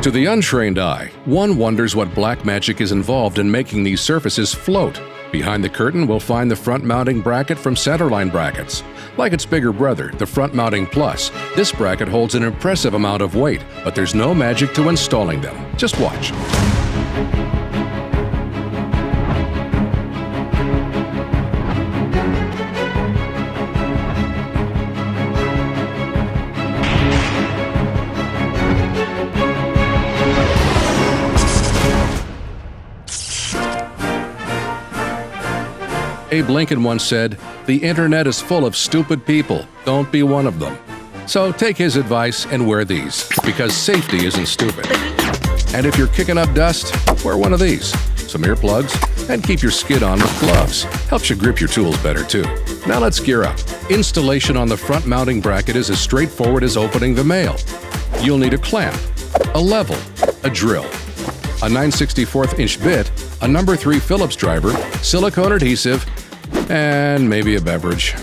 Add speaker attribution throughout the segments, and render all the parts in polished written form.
Speaker 1: To the untrained eye, one wonders what black magic is involved in making these surfaces float. Behind the curtain, we'll find the front mounting bracket from Centerline Brackets. Like its bigger brother, the Front Mounting Plus, this bracket holds an impressive amount of weight, but there's no magic to installing them. Just watch. Abe Lincoln once said, "The internet is full of stupid people. Don't be one of them." So take his advice and wear these, because safety isn't stupid. And if you're kicking up dust, wear one of these, some earplugs, and keep your skid on with gloves. Helps you grip your tools better too. Now let's gear up. Installation on the front mounting bracket is as straightforward as opening the mail. You'll need a clamp, a level, a drill, a 9/64 inch bit, a number 3 Phillips driver, silicone adhesive, and maybe a beverage.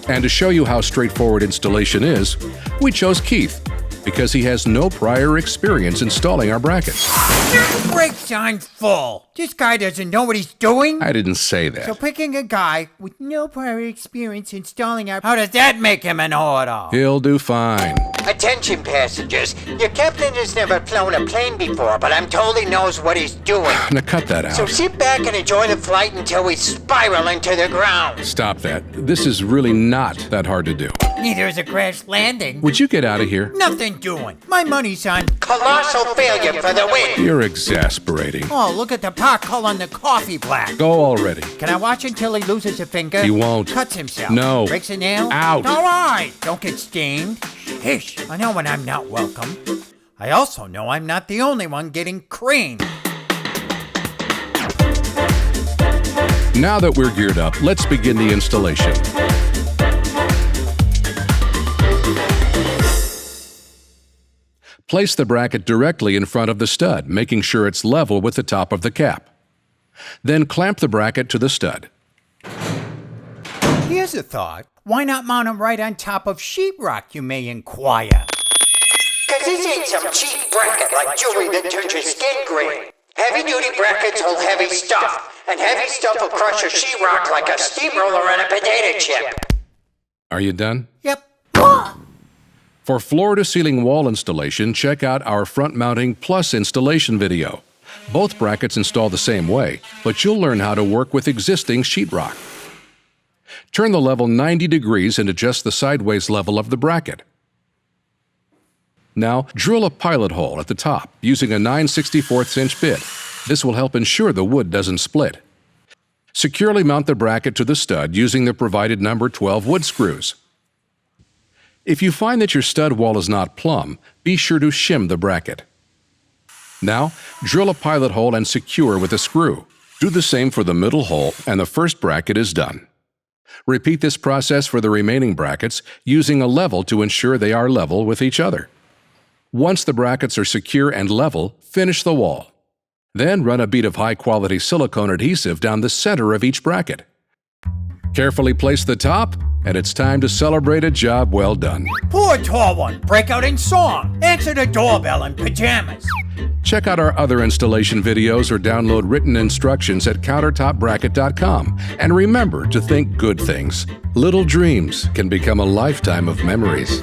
Speaker 1: And to show you how straightforward installation is, we chose Keith, because he has no prior experience installing our brackets.
Speaker 2: The brakes aren't full. This guy doesn't know what he's doing.
Speaker 1: I didn't say that.
Speaker 2: So picking a guy with no prior experience installing our... How does that make him a know-it-all?
Speaker 1: He'll do fine.
Speaker 2: Attention passengers, your captain has never flown a plane before, but I'm told he knows what he's doing.
Speaker 1: Now cut that out.
Speaker 2: So sit back and enjoy the flight until we spiral into the ground.
Speaker 1: Stop that. This is really not that hard to do.
Speaker 2: Neither is a crash landing.
Speaker 1: Would you get out of here?
Speaker 2: Nothing doing. My money's on colossal failure for the win.
Speaker 1: You're exasperating.
Speaker 2: Oh, look at the pot calling the coffee black.
Speaker 1: Go already.
Speaker 2: Can I watch until he loses a finger?
Speaker 1: He won't.
Speaker 2: Cuts himself.
Speaker 1: No.
Speaker 2: Breaks a nail?
Speaker 1: Out.
Speaker 2: All right. Don't get stained. Hish. I know when I'm not welcome. I also know I'm not the only one getting creamed.
Speaker 1: Now that we're geared up, let's begin the installation. Place the bracket directly in front of the stud, making sure it's level with the top of the cap. Then clamp the bracket to the stud.
Speaker 2: Here's a thought. Why not mount him right on top of sheetrock, you may inquire? Cause this ain't some cheap bracket like jewelry that turns your skin green. Heavy-duty brackets hold heavy stuff, and heavy stuff will crush your sheetrock like a steamroller on a potato chip.
Speaker 1: Are you done?
Speaker 2: Yep.
Speaker 1: For floor-to-ceiling wall installation, check out our Front Mounting Plus installation video. Both brackets install the same way, but you'll learn how to work with existing sheetrock. Turn the level 90 degrees and adjust the sideways level of the bracket. Now, drill a pilot hole at the top using a 9/64 inch bit. This will help ensure the wood doesn't split. Securely mount the bracket to the stud using the provided number 12 wood screws. If you find that your stud wall is not plumb, be sure to shim the bracket. Now, drill a pilot hole and secure with a screw. Do the same for the middle hole, and the first bracket is done. Repeat this process for the remaining brackets using a level to ensure they are level with each other. Once the brackets are secure and level, finish the wall. Then run a bead of high-quality silicone adhesive down the center of each bracket. Carefully place the top, and it's time to celebrate a job well done.
Speaker 2: Poor tall one, break out in song. Answer the doorbell in pajamas.
Speaker 1: Check out our other installation videos or download written instructions at countertopbracket.com. And remember to think good things. Little dreams can become a lifetime of memories.